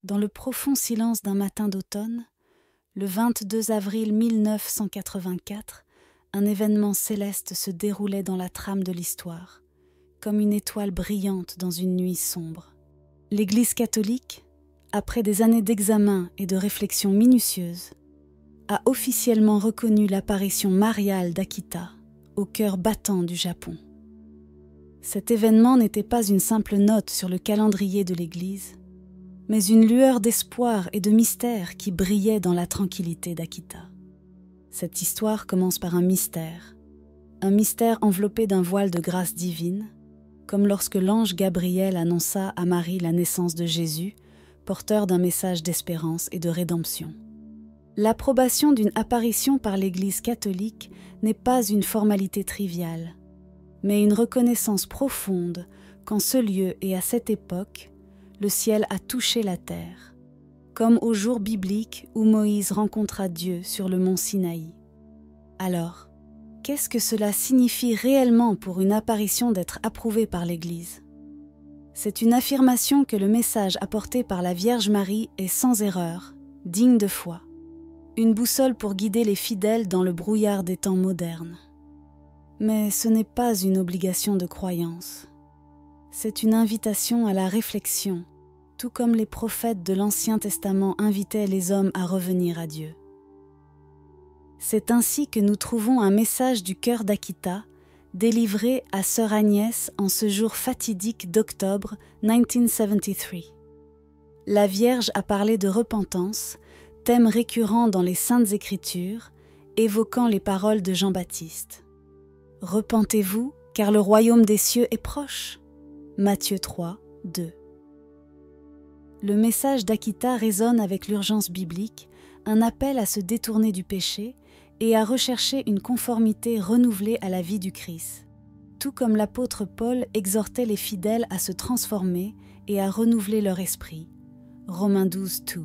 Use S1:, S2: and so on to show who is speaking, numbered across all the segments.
S1: Dans le profond silence d'un matin d'automne, le 22 avril 1984, un événement céleste se déroulait dans la trame de l'histoire, comme une étoile brillante dans une nuit sombre. L'Église catholique, après des années d'examen et de réflexion minutieuse, a officiellement reconnu l'apparition mariale d'Akita au cœur battant du Japon. Cet événement n'était pas une simple note sur le calendrier de l'Église, mais une lueur d'espoir et de mystère qui brillait dans la tranquillité d'Akita. Cette histoire commence par un mystère enveloppé d'un voile de grâce divine, comme lorsque l'ange Gabriel annonça à Marie la naissance de Jésus, porteur d'un message d'espérance et de rédemption. L'approbation d'une apparition par l'Église catholique n'est pas une formalité triviale, mais une reconnaissance profonde qu'en ce lieu et à cette époque, le ciel a touché la terre, comme au jour biblique où Moïse rencontra Dieu sur le mont Sinaï. Alors, qu'est-ce que cela signifie réellement pour une apparition d'être approuvée par l'Église ? C'est une affirmation que le message apporté par la Vierge Marie est sans erreur, digne de foi, une boussole pour guider les fidèles dans le brouillard des temps modernes. Mais ce n'est pas une obligation de croyance. C'est une invitation à la réflexion, tout comme les prophètes de l'Ancien Testament invitaient les hommes à revenir à Dieu. C'est ainsi que nous trouvons un message du cœur d'Akita, délivré à sœur Agnès en ce jour fatidique d'octobre 1973. La Vierge a parlé de repentance, thème récurrent dans les Saintes Écritures, évoquant les paroles de Jean-Baptiste. « Repentez-vous, car le royaume des cieux est proche » Matthieu 3, 2. Le message d'Akita résonne avec l'urgence biblique, un appel à se détourner du péché et à rechercher une conformité renouvelée à la vie du Christ, tout comme l'apôtre Paul exhortait les fidèles à se transformer et à renouveler leur esprit. Romains 12, 2.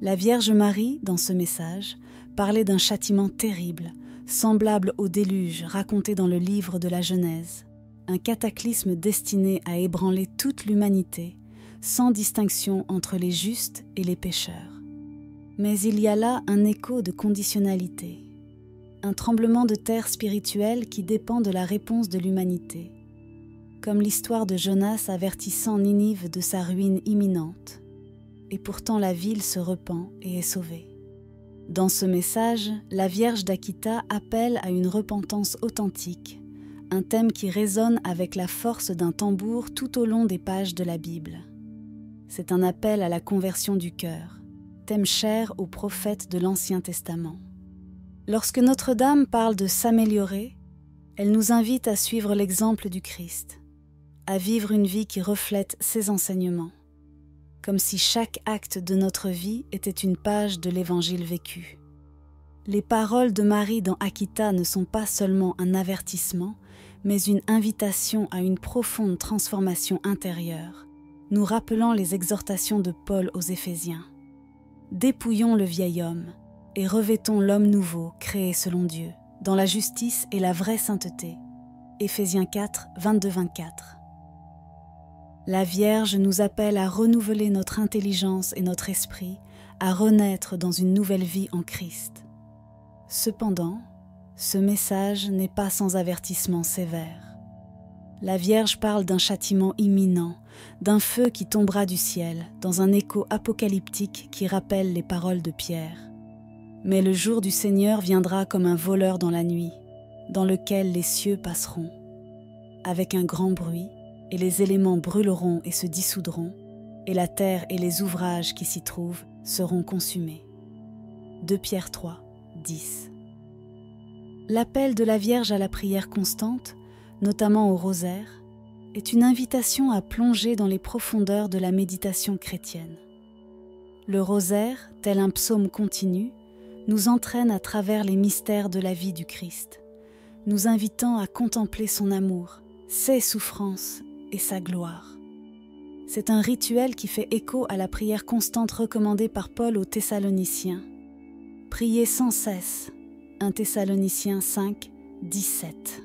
S1: La Vierge Marie, dans ce message, parlait d'un châtiment terrible, semblable au déluge raconté dans le livre de la Genèse, un cataclysme destiné à ébranler toute l'humanité, sans distinction entre les justes et les pécheurs. Mais il y a là un écho de conditionnalité, un tremblement de terre spirituel qui dépend de la réponse de l'humanité, comme l'histoire de Jonas avertissant Ninive de sa ruine imminente, et pourtant la ville se repent et est sauvée. Dans ce message, la Vierge d'Akita appelle à une repentance authentique, un thème qui résonne avec la force d'un tambour tout au long des pages de la Bible. C'est un appel à la conversion du cœur, thème cher aux prophètes de l'Ancien Testament. Lorsque Notre-Dame parle de s'améliorer, elle nous invite à suivre l'exemple du Christ, à vivre une vie qui reflète ses enseignements, comme si chaque acte de notre vie était une page de l'Évangile vécu. Les paroles de Marie dans Akita ne sont pas seulement un avertissement, mais une invitation à une profonde transformation intérieure, nous rappelant les exhortations de Paul aux Éphésiens. Dépouillons le vieil homme et revêtons l'homme nouveau créé selon Dieu, dans la justice et la vraie sainteté. Éphésiens 4, 22-24. La Vierge nous appelle à renouveler notre intelligence et notre esprit, à renaître dans une nouvelle vie en Christ. Cependant, ce message n'est pas sans avertissement sévère. La Vierge parle d'un châtiment imminent, d'un feu qui tombera du ciel, dans un écho apocalyptique qui rappelle les paroles de Pierre. Mais le jour du Seigneur viendra comme un voleur dans la nuit, dans lequel les cieux passeront, avec un grand bruit, et les éléments brûleront et se dissoudront, et la terre et les ouvrages qui s'y trouvent seront consumés. 2 Pierre 3, 10. L'appel de la Vierge à la prière constante, notamment au rosaire, est une invitation à plonger dans les profondeurs de la méditation chrétienne. Le rosaire, tel un psaume continu, nous entraîne à travers les mystères de la vie du Christ, nous invitant à contempler son amour, ses souffrances et sa gloire. C'est un rituel qui fait écho à la prière constante recommandée par Paul aux Thessaloniciens. Priez sans cesse. 1 Thessaloniciens 5, 17.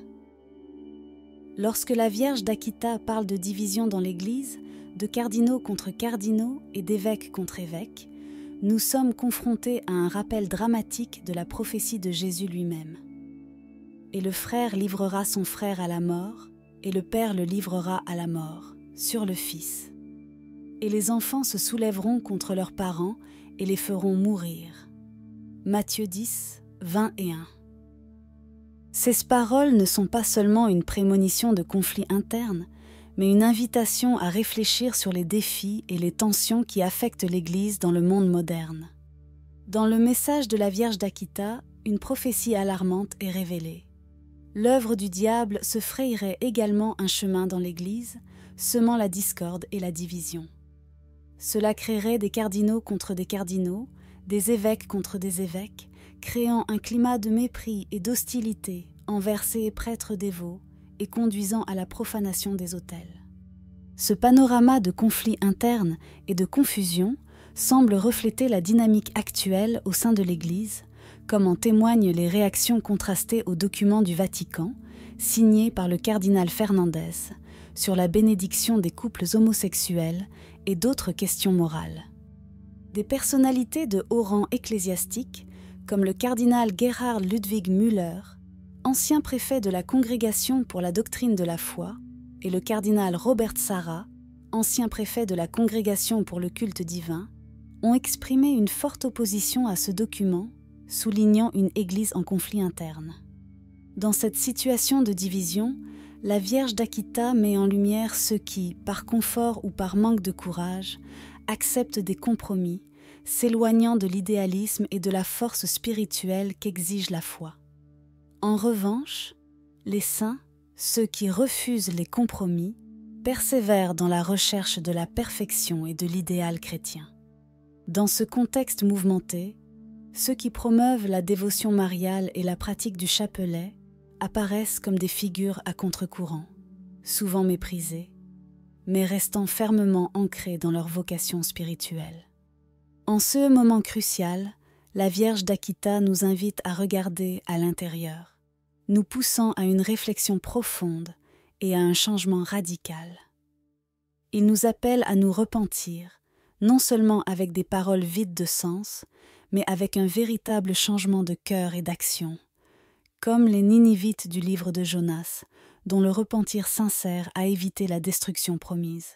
S1: Lorsque la Vierge d'Akita parle de division dans l'Église, de cardinaux contre cardinaux et d'évêques contre évêques, nous sommes confrontés à un rappel dramatique de la prophétie de Jésus lui-même. Et le frère livrera son frère à la mort, et le père le livrera à la mort, sur le fils. Et les enfants se soulèveront contre leurs parents et les feront mourir. Matthieu 10, 20 et 1. Ces paroles ne sont pas seulement une prémonition de conflits internes, mais une invitation à réfléchir sur les défis et les tensions qui affectent l'Église dans le monde moderne. Dans le message de la Vierge d'Akita, une prophétie alarmante est révélée. L'œuvre du diable se frayerait également un chemin dans l'Église, semant la discorde et la division. Cela créerait des cardinaux contre des cardinaux, des évêques contre des évêques, créant un climat de mépris et d'hostilité envers ces prêtres dévots et conduisant à la profanation des autels. Ce panorama de conflits internes et de confusion semble refléter la dynamique actuelle au sein de l'Église, comme en témoignent les réactions contrastées aux documents du Vatican, signés par le cardinal Fernandez, sur la bénédiction des couples homosexuels et d'autres questions morales. Des personnalités de haut rang ecclésiastique, comme le cardinal Gerhard Ludwig Müller, ancien préfet de la Congrégation pour la doctrine de la foi, et le cardinal Robert Sarah, ancien préfet de la Congrégation pour le culte divin, ont exprimé une forte opposition à ce document, soulignant une Église en conflit interne. Dans cette situation de division, la Vierge d'Akita met en lumière ceux qui, par confort ou par manque de courage, acceptent des compromis, s'éloignant de l'idéalisme et de la force spirituelle qu'exige la foi. En revanche, les saints, ceux qui refusent les compromis, persévèrent dans la recherche de la perfection et de l'idéal chrétien. Dans ce contexte mouvementé, ceux qui promeuvent la dévotion mariale et la pratique du chapelet apparaissent comme des figures à contre-courant, souvent méprisées, mais restant fermement ancrées dans leur vocation spirituelle. En ce moment crucial, la Vierge d'Akita nous invite à regarder à l'intérieur, nous poussant à une réflexion profonde et à un changement radical. Il nous appelle à nous repentir, non seulement avec des paroles vides de sens, mais avec un véritable changement de cœur et d'action, comme les Ninivites du livre de Jonas, dont le repentir sincère a évité la destruction promise.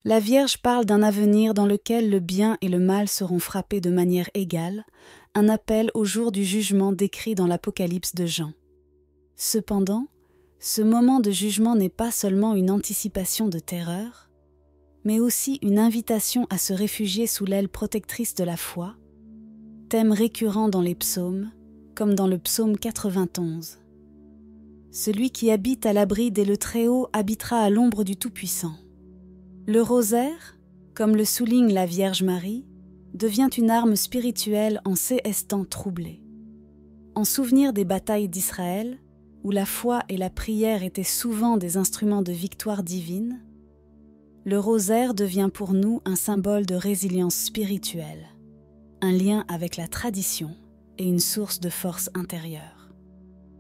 S1: La Vierge parle d'un avenir dans lequel le bien et le mal seront frappés de manière égale, un appel au jour du jugement décrit dans l'Apocalypse de Jean. Cependant, ce moment de jugement n'est pas seulement une anticipation de terreur, mais aussi une invitation à se réfugier sous l'aile protectrice de la foi, thème récurrent dans les psaumes, comme dans le psaume 91. Celui qui habite à l'abri dès le Très-Haut habitera à l'ombre du Tout-Puissant. Le rosaire, comme le souligne la Vierge Marie, devient une arme spirituelle en ces temps troublés. En souvenir des batailles d'Israël, où la foi et la prière étaient souvent des instruments de victoire divine, le rosaire devient pour nous un symbole de résilience spirituelle, un lien avec la tradition et une source de force intérieure.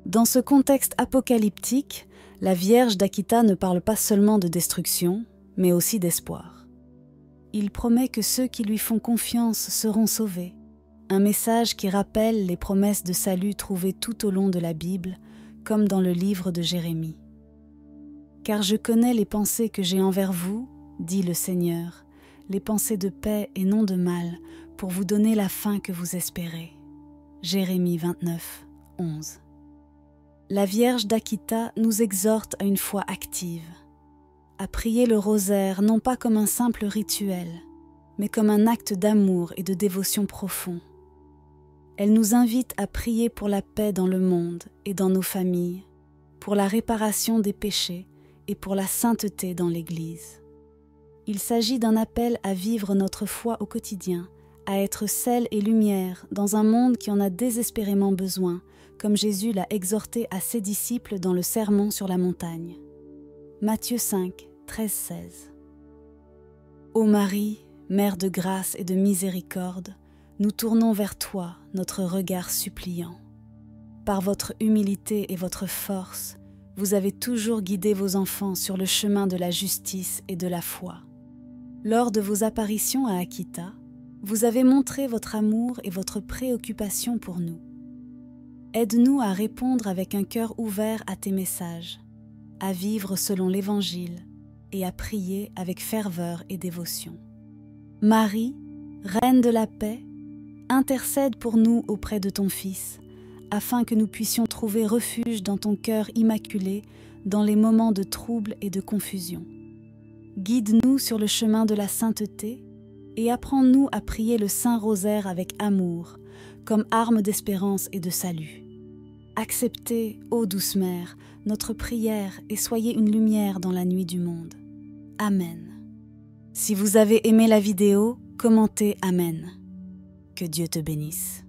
S1: Dans ce contexte apocalyptique, la Vierge d'Akita ne parle pas seulement de destruction, mais aussi d'espoir. Il promet que ceux qui lui font confiance seront sauvés, un message qui rappelle les promesses de salut trouvées tout au long de la Bible, comme dans le livre de Jérémie. « Car je connais les pensées que j'ai envers vous, dit le Seigneur, les pensées de paix et non de mal, pour vous donner la fin que vous espérez. » Jérémie 29, 11. La Vierge d'Akita nous exhorte à une foi active, à prier le rosaire non pas comme un simple rituel, mais comme un acte d'amour et de dévotion profond. Elle nous invite à prier pour la paix dans le monde et dans nos familles, pour la réparation des péchés et pour la sainteté dans l'Église. Il s'agit d'un appel à vivre notre foi au quotidien, à être sel et lumière dans un monde qui en a désespérément besoin, comme Jésus l'a exhorté à ses disciples dans le Sermon sur la montagne. Matthieu 5, 13-16. Ô Marie, Mère de grâce et de miséricorde, nous tournons vers toi notre regard suppliant. Par votre humilité et votre force, vous avez toujours guidé vos enfants sur le chemin de la justice et de la foi. Lors de vos apparitions à Akita, vous avez montré votre amour et votre préoccupation pour nous. Aide-nous à répondre avec un cœur ouvert à tes messages, à vivre selon l'Évangile et à prier avec ferveur et dévotion. Marie, Reine de la paix, intercède pour nous auprès de ton Fils, afin que nous puissions trouver refuge dans ton cœur immaculé dans les moments de trouble et de confusion. Guide-nous sur le chemin de la sainteté et apprends-nous à prier le Saint Rosaire avec amour, comme arme d'espérance et de salut. Acceptez, ô douce Mère, notre prière et soyez une lumière dans la nuit du monde. Amen. Si vous avez aimé la vidéo, commentez Amen. Que Dieu te bénisse.